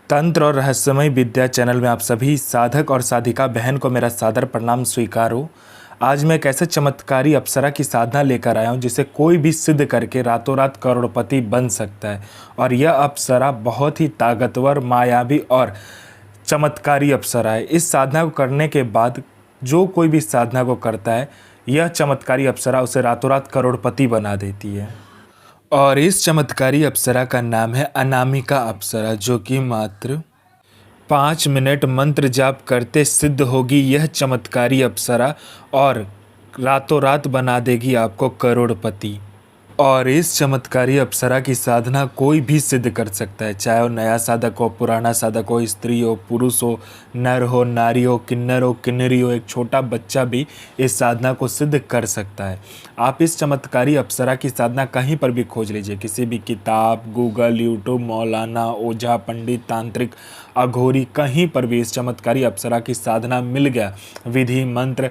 तंत्र और रहस्यमय विद्या चैनल में आप सभी साधक और साधिका बहन को मेरा सादर प्रणाम स्वीकार हो। आज मैं एक ऐसे चमत्कारी अप्सरा की साधना लेकर आया हूँ जिसे कोई भी सिद्ध करके रातों रात करोड़पति बन सकता है। और यह अप्सरा बहुत ही ताकतवर, मायावी और चमत्कारी अप्सरा है। इस साधना को करने के बाद जो कोई भी साधना को करता है, यह चमत्कारी अप्सरा उसे रातों रात करोड़पति बना देती है। और इस चमत्कारी अप्सरा का नाम है अनामिका अप्सरा, जो कि मात्र 5 मिनट मंत्र जाप करते सिद्ध होगी यह चमत्कारी अप्सरा और रातों रात बना देगी आपको करोड़पति। और इस चमत्कारी अप्सरा की साधना कोई भी सिद्ध कर सकता है, चाहे वो नया साधक हो, पुराना साधक हो, स्त्री हो, पुरुष हो, नर हो, नारी हो, किन्नर हो, किन्नरी हो, एक छोटा बच्चा भी इस साधना को सिद्ध कर सकता है। आप इस चमत्कारी अप्सरा की साधना कहीं पर भी खोज लीजिए, किसी भी किताब, गूगल, यूट्यूब, मौलाना, ओझा, पंडित, तांत्रिक, अघोरी, कहीं पर भी इस चमत्कारी अप्सरा की साधना मिल गया, विधि मंत्र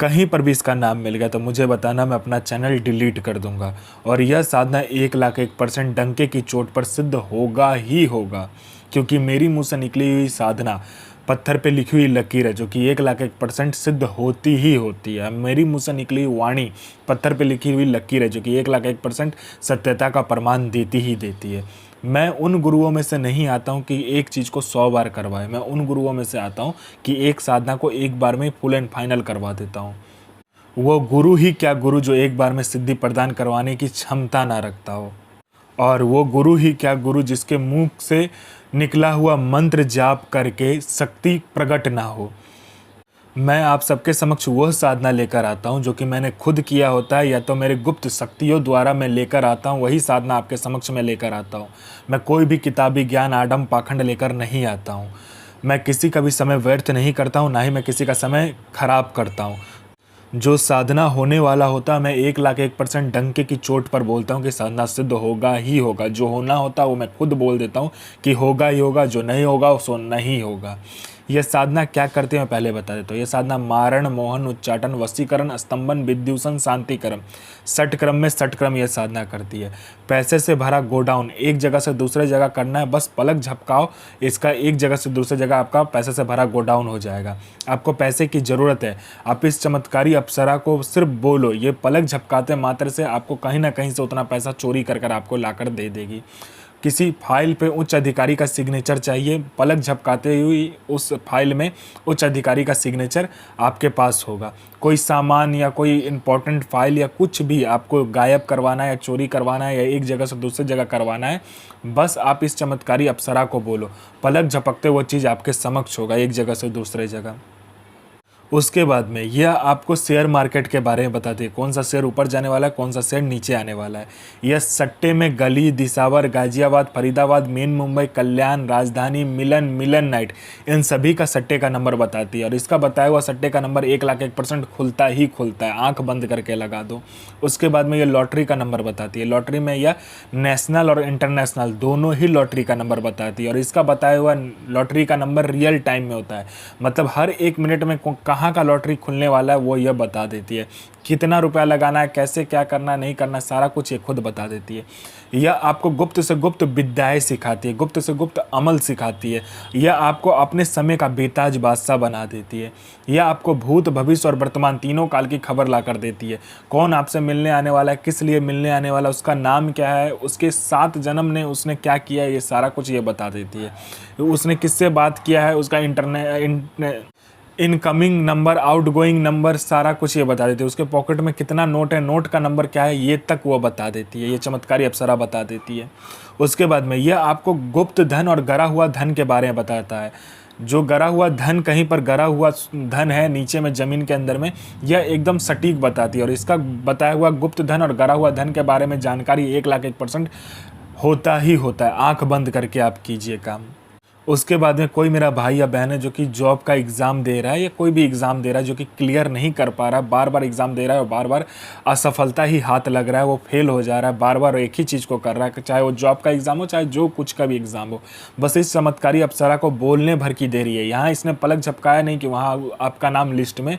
कहीं पर भी इसका नाम मिल गया तो मुझे बताना, मैं अपना चैनल डिलीट कर दूंगा। और यह साधना 1,01% डंके की चोट पर सिद्ध होगा ही होगा, क्योंकि मेरी मुंह से निकली हुई साधना पत्थर पे लिखी हुई लकीर है, जो कि 1,01% सिद्ध होती ही होती है। मेरी मुंह से निकली हुई वाणी पत्थर पे लिखी हुई लकीर है, जो कि 1,01% सत्यता का प्रमाण देती ही देती है। मैं उन गुरुओं में से नहीं आता हूँ कि एक चीज़ को 100 बार करवाए। मैं उन गुरुओं में से आता हूँ कि एक साधना को एक बार में फुल एंड फाइनल करवा देता हूँ। वो गुरु ही क्या गुरु जो एक बार में सिद्धि प्रदान करवाने की क्षमता ना रखता हो। और वो गुरु ही क्या गुरु जिसके मुंह से निकला हुआ मंत्र जाप करके शक्ति प्रकट ना हो। मैं आप सबके समक्ष वह साधना लेकर आता हूं जो कि मैंने खुद किया होता है, या तो मेरे गुप्त शक्तियों द्वारा मैं लेकर आता हूं, वही साधना आपके समक्ष मैं लेकर आता हूं। मैं कोई भी किताबी ज्ञान, आडम पाखंड लेकर नहीं आता हूं। मैं किसी का भी समय व्यर्थ नहीं करता हूं, ना ही मैं किसी का समय खराब करता हूं। जो साधना होने वाला होता है, मैं 1,01% डंके की चोट पर बोलता हूँ कि साधना सिद्ध होगा ही होगा। जो होना होता है वो मैं खुद बोल देता हूँ कि होगा ही होगा, जो नहीं होगा सो नहीं होगा। यह साधना क्या करती है मैं पहले बता देता हूँ। यह साधना मारण, मोहन, उच्चाटन, वशीकरण, स्तंभन, विद्युषण, शांतिक्रम, 6 क्रम में 6 क्रम यह साधना करती है। पैसे से भरा गोडाउन एक जगह से दूसरे जगह करना है, बस पलक झपकाओ, इसका एक जगह से दूसरे जगह आपका पैसे से भरा गोडाउन हो जाएगा। आपको पैसे की ज़रूरत है, आप इस चमत्कारी अप्सरा को सिर्फ बोलो, ये पलक झपकाते मात्र से आपको कहीं ना कहीं से उतना पैसा चोरी कर कर आपको लाकर दे देगी। किसी फाइल पे उच्च अधिकारी का सिग्नेचर चाहिए, पलक झपकाते हुई उस फाइल में उच्च अधिकारी का सिग्नेचर आपके पास होगा। कोई सामान या कोई इम्पोर्टेंट फाइल या कुछ भी आपको गायब करवाना है या चोरी करवाना है या एक जगह से दूसरी जगह करवाना है, बस आप इस चमत्कारी अप्सरा को बोलो, पलक झपकते वो चीज़ आपके समक्ष होगा एक जगह से दूसरे जगह। उसके बाद में यह आपको शेयर मार्केट के बारे में बताती है, कौन सा शेयर ऊपर जाने वाला है, कौन सा शेयर नीचे आने वाला है। यह सट्टे में गली, दिसावर, गाजियाबाद, फरीदाबाद, मेन मुंबई, कल्याण, राजधानी, मिलन, मिलन नाइट, इन सभी का सट्टे का नंबर बताती है। और इसका बताया हुआ सट्टे का नंबर 1,01% खुलता ही खुलता है, आंख बंद करके लगा दो। उसके बाद में यह लॉटरी का नंबर बताती है। लॉटरी में यह नेशनल और इंटरनेशनल दोनों ही लॉटरी का नंबर बताती है। और इसका बताया हुआ लॉटरी का नंबर रियल टाइम में होता है, मतलब हर 1 मिनट में कहाँ का लॉटरी खुलने वाला है वो यह बता देती है। कितना रुपया लगाना है, कैसे क्या करना नहीं करना, सारा कुछ ये खुद बता देती है। यह आपको गुप्त से गुप्त विद्याएं सिखाती है, गुप्त से गुप्त अमल सिखाती है। यह आपको अपने समय का बेताज बादशाह बना देती है। यह आपको भूत, भविष्य और वर्तमान तीनों काल की खबर ला कर देती है। कौन आपसे मिलने आने वाला है, किस लिए मिलने आने वाला, उसका नाम क्या है, उसके 7 जन्म ने उसने क्या किया है, ये सारा कुछ ये बता देती है। उसने किससे बात किया है, उसका इनकमिंग नंबर, आउटगोइंग नंबर, सारा कुछ ये बता देती है। उसके पॉकेट में कितना नोट है, नोट का नंबर क्या है, ये तक वो बता देती है। ये चमत्कारी अप्सरा बता देती है। उसके बाद में यह आपको गुप्त धन और गरा हुआ धन के बारे में बताता है। जो गरा हुआ धन, कहीं पर गरा हुआ धन है नीचे में ज़मीन के अंदर में, यह एकदम सटीक बताती है। और इसका बताया हुआ गुप्त धन और गरा हुआ धन के बारे में जानकारी 1,01% होता ही होता है। आंख बंद करके आप कीजिए काम। उसके बाद में कोई मेरा भाई या बहन है जो कि जॉब का एग्ज़ाम दे रहा है या कोई भी एग्ज़ाम दे रहा है, जो कि क्लियर नहीं कर पा रहा है, बार बार एग्ज़ाम दे रहा है और बार बार असफलता ही हाथ लग रहा है, वो फेल हो जा रहा है, बार बार एक ही चीज़ को कर रहा है, चाहे वो जॉब का एग्ज़ाम हो, चाहे जो कुछ का भी एग्ज़ाम हो। बस इस चमत्कारी अप्सरा को बोलने भर की देरी है। यहाँ इसने पलक झपकाया नहीं कि वहाँ आपका नाम लिस्ट में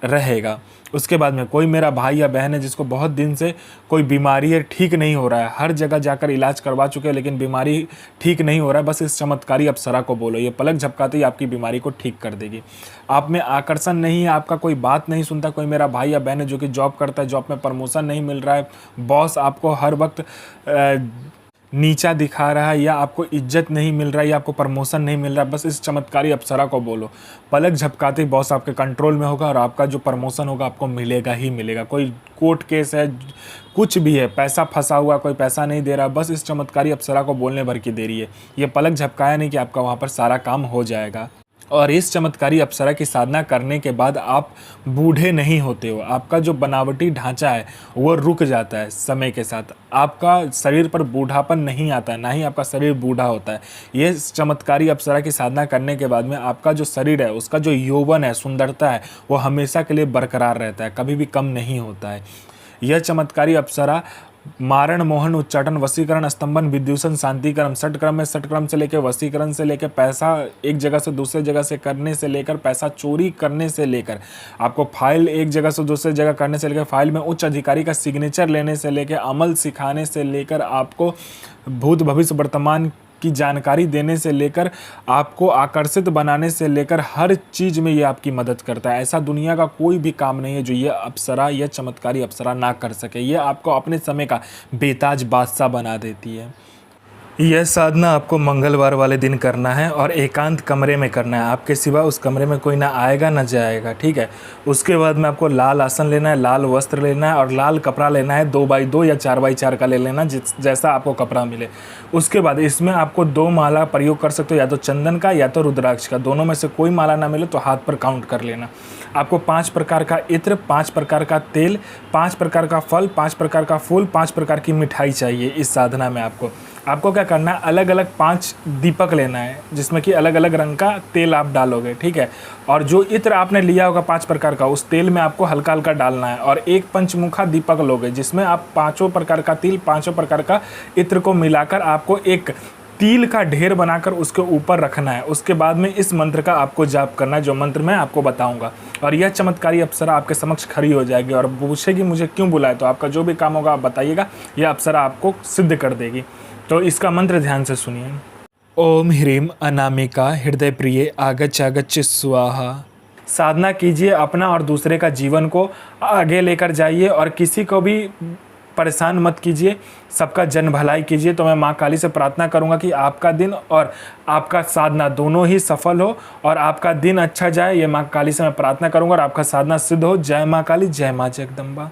रहेगा। उसके बाद में कोई मेरा भाई या बहन है जिसको बहुत दिन से कोई बीमारी है, ठीक नहीं हो रहा है, हर जगह जाकर इलाज करवा चुके हैं लेकिन बीमारी ठीक नहीं हो रहा है, बस इस चमत्कारी अप्सरा को बोलो, ये पलक झपकाते ही आपकी बीमारी को ठीक कर देगी। आप में आकर्षण नहीं है, आपका कोई बात नहीं सुनता, कोई मेरा भाई या बहन है जो कि जॉब करता है, जॉब में प्रमोशन नहीं मिल रहा है, बॉस आपको हर वक्त नीचा दिखा रहा है, या आपको इज्जत नहीं मिल रहा है, या आपको प्रमोशन नहीं मिल रहा है, बस इस चमत्कारी अप्सरा को बोलो, पलक झपकाते ही बॉस आपके कंट्रोल में होगा और आपका जो प्रमोशन होगा आपको मिलेगा ही मिलेगा। कोई कोर्ट केस है, कुछ भी है, पैसा फंसा हुआ, कोई पैसा नहीं दे रहा, बस इस चमत्कारी अप्सरा को बोलने भर की देरी है। ये पलक झपकाया नहीं कि आपका वहाँ पर सारा काम हो जाएगा। और इस चमत्कारी अप्सरा की साधना करने के बाद आप बूढ़े नहीं होते हो, आपका जो बनावटी ढांचा है वो रुक जाता है समय के साथ, आपका शरीर पर बूढ़ापन नहीं आता है, ना ही आपका शरीर बूढ़ा होता है। ये चमत्कारी अप्सरा की साधना करने के बाद में आपका जो शरीर है, उसका जो यौवन है, सुंदरता है, वो हमेशा के लिए बरकरार रहता है, कभी भी कम नहीं होता है। यह चमत्कारी अप्सरा मारण, मोहन, उच्चाटन, वशीकरण, स्तंभन, विद्यूषण, शांतिकरण, षटक्रम में षटक्रम से लेकर वशीकरण से लेकर पैसा एक जगह से दूसरे जगह से करने से लेकर पैसा चोरी करने से लेकर आपको फाइल एक जगह से दूसरे जगह करने से लेकर फाइल में उच्च अधिकारी का सिग्नेचर लेने से लेकर अमल सिखाने से लेकर आपको भूत भविष्य वर्तमान की जानकारी देने से लेकर आपको आकर्षित बनाने से लेकर हर चीज़ में ये आपकी मदद करता है। ऐसा दुनिया का कोई भी काम नहीं है जो ये अप्सरा, यह चमत्कारी अप्सरा ना कर सके। ये आपको अपने समय का बेताज बादशाह बना देती है। यह साधना आपको मंगलवार वाले दिन करना है और एकांत कमरे में करना है, आपके सिवा उस कमरे में कोई ना आएगा ना जाएगा, ठीक है। उसके बाद में आपको लाल आसन लेना है, लाल वस्त्र लेना है और लाल कपड़ा लेना है, 2x2 या 4x4 का ले लेना, जैसा आपको कपड़ा मिले। उसके बाद इसमें आपको 2 माला प्रयोग कर सकते हो, या तो चंदन का या तो रुद्राक्ष का, दोनों में से कोई माला ना मिले तो हाथ पर काउंट कर लेना। आपको 5 प्रकार का इत्र, 5 प्रकार का तेल, 5 प्रकार का फल, 5 प्रकार का फूल, 5 प्रकार की मिठाई चाहिए। इस साधना में आपको क्या करना है, अलग अलग 5 दीपक लेना है जिसमें कि अलग अलग रंग का तेल आप डालोगे, ठीक है। और जो इत्र आपने लिया होगा 5 प्रकार का, उस तेल में आपको हल्का हल्का डालना है। और एक पंचमुखा दीपक लोगे जिसमें आप 5 प्रकार का तिल, 5 प्रकार का इत्र को मिलाकर आपको एक तिल का ढेर बनाकर उसके ऊपर रखना है। उसके बाद में इस मंत्र का आपको जाप करना है, जो मंत्र मैं आपको बताऊंगा। और यह चमत्कारी अप्सरा आपके समक्ष खड़ी हो जाएगी और पूछेगी मुझे क्यों बुलाए, तो आपका जो भी काम होगा आप बताइएगा, यह अप्सरा आपको सिद्ध कर देगी। तो इसका मंत्र ध्यान से सुनिए। ओम ह्रीम अनामिका हृदय प्रिय आगच्छ आगच्छ स्वाहा। साधना कीजिए, अपना और दूसरे का जीवन को आगे लेकर जाइए और किसी को भी परेशान मत कीजिए, सबका जन भलाई कीजिए। तो मैं माँ काली से प्रार्थना करूंगा कि आपका दिन और आपका साधना दोनों ही सफल हो और आपका दिन अच्छा जाए। ये माँ काली से मैं प्रार्थना करूंगा और आपका साधना सिद्ध हो। जय माँ काली, जय माँ जगदम्बा।